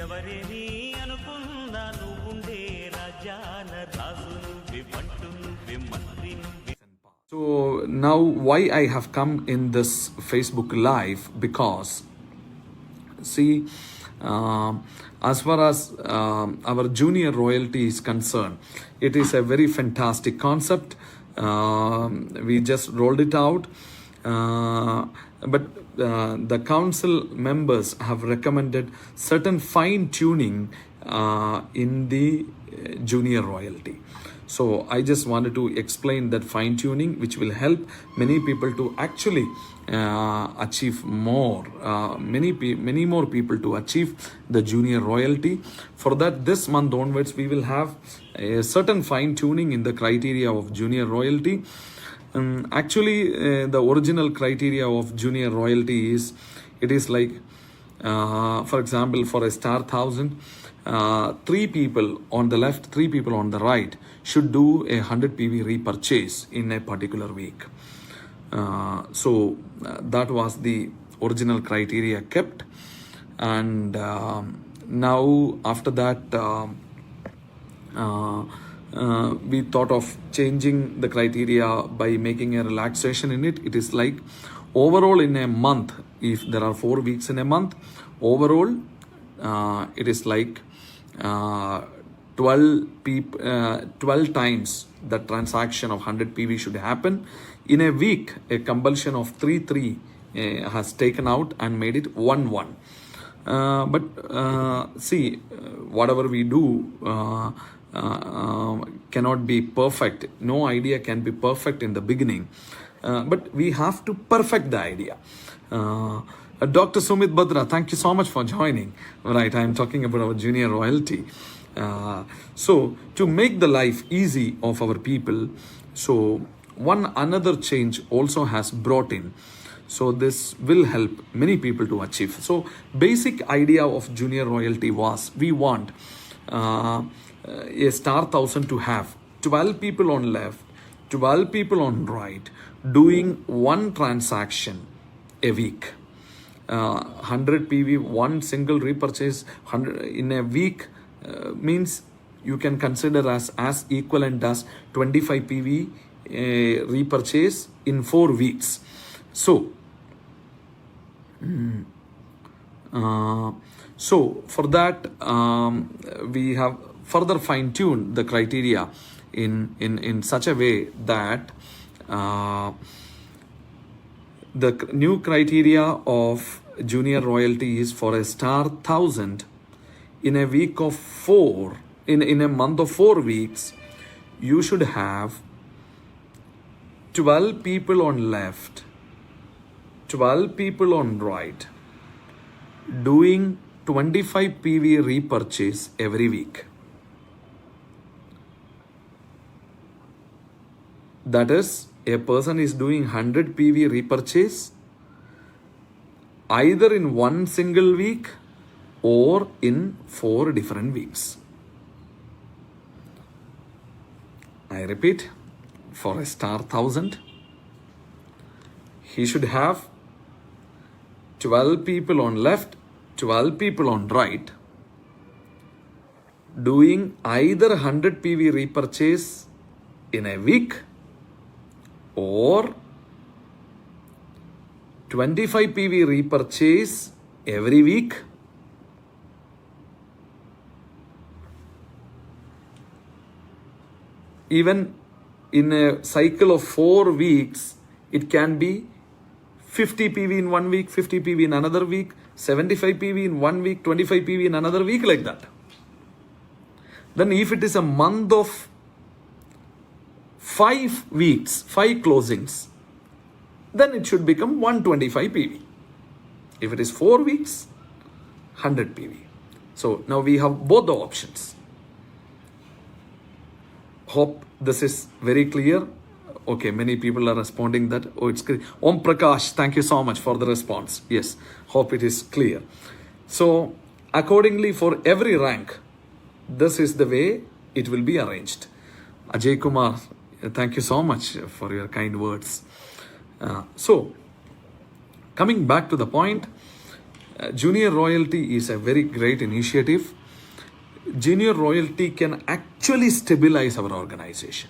ఎవరేని అనుకున్నా నువ్వుండే రాజాల రాజు నువ్వే పంటు నువ్వే మంత్రి నువ్వే. So now why I have come in this Facebook live, because see, as far as our junior royalty is concerned, it is a very fantastic concept. We just rolled it out, but the council members have recommended certain fine tuning in the junior royalty. So I just wanted to explain that fine tuning, which will help many people to actually achieve more, many more people to achieve the junior royalty. For that, this month onwards, we will have a certain fine tuning in the criteria of junior royalty. Actually, the original criteria of junior royalty is, it is like, for example, for a star 1000, 3 people on the left, 3 people on the right should do a 100 PV repurchase in a particular week. So that was the original criteria kept, and now after that we thought of changing the criteria by making a relaxation in it. It is like, overall in a month, if there are 4 weeks in a month, overall it is like 12 times the transaction of 100 PV should happen. In a week, a compulsion of 3 has taken out and made it 1. But see, whatever we do cannot be perfect. No idea can be perfect in the beginning, but we have to perfect the idea. Dr. Sumit Badra, thank you so much for joining. Right, I am talking about our junior royalty. So to make the life easy of our people, so one another change also has brought in. So this will help many people to achieve. So basic idea of junior royalty was, we want a star 1000 to have 12 people on left, 12 people on right, doing one transaction a week. 100 PV, one single repurchase 100 in a week means you can consider as equivalent as 25 PV repurchase in 4 weeks. So for that we have further fine-tuned the criteria in such a way that the new criteria of junior royalty is, for a star 1000, in a week of 4, in a month of 4 weeks, you should have 12 people on left, 12 people on right, doing 25 PV repurchase every week. That is, a person is doing 100 PV repurchase either in one single week or in 4 different weeks. I repeat, for a star 1000, he should have 12 people on left, 12 people on right, doing either 100 PV repurchase in a week or 25 PV repurchase every week. Even in a cycle of 4 weeks, it can be 50 PV in 1 week, 50 PV in another week, 75 PV in 1 week, 25 PV in another week, like that. Then if it is a month of 5 weeks, 5 closings, then it should become 125 PV. If it is 4 weeks, 100 PV. So now we have both the options. Hope this is very clear. Okay, many people are responding that, oh, it's clear. Om Prakash, thank you so much for the response. Yes, hope it is clear. So accordingly, for every rank, this is the way it will be arranged. Ajay Kumar, thank you so much for your kind words. So coming back to the point, Junior Royalty is a very great initiative. Junior Royalty can actually stabilize our organization.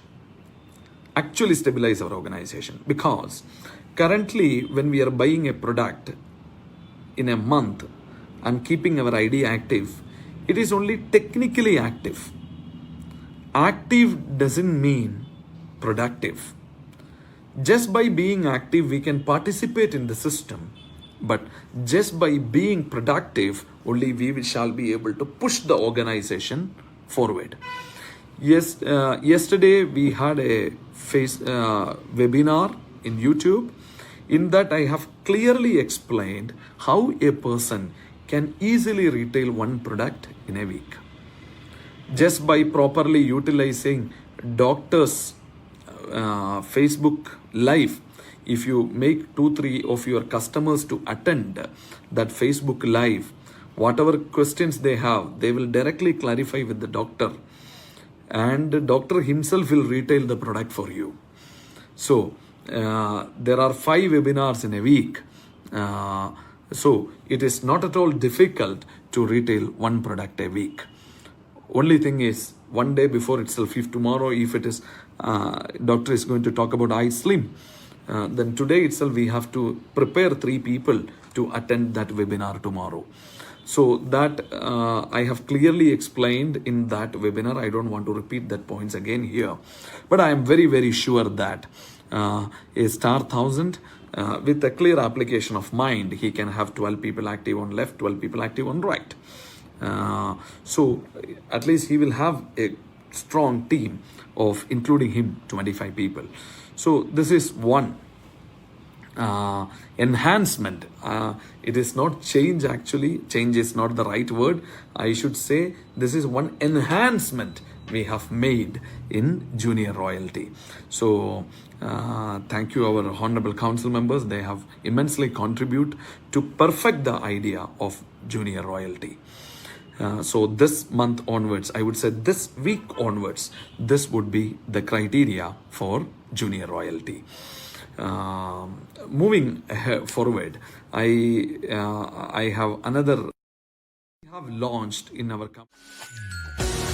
Because currently, when we are buying a product in a month and keeping our ID active, it is only technically active. Active doesn't mean productive. Just by being active, we can participate in the system. But just by being productive, only we shall be able to push the organization forward. Yes, yesterday we had a webinar in YouTube. In that, I have clearly explained how a person can easily retail one product in a week. Just by properly utilizing doctors' Facebook Live, if you make 2-3 of your customers to attend that Facebook Live, whatever questions they have, they will directly clarify with the doctor, and the doctor himself will retail the product for you. So there are 5 webinars in a week. So it is not at all difficult to retail one product a week. Only thing is, one day before itself, if tomorrow, if it is doctor is going to talk about iSlim, then today itself we have to prepare 3 people to attend that webinar tomorrow. So that I have clearly explained in that webinar. I don't want to repeat that points again here, but I am very, very sure that a star 1000 with a clear application of mind, he can have 12 people active on left, 12 people active on right. So at least he will have a strong team of, including him, 25 people. So this is one enhancement. It is not change actually. Change is not the right word. I should say this is one enhancement we have made in Junior Royalty. So thank you, our honorable council members. They have immensely contributed to perfect the idea of Junior Royalty. So this month onwards, I would say this week onwards, this would be the criteria for Junior Royalty. Moving forward, I have another we have launched in our company.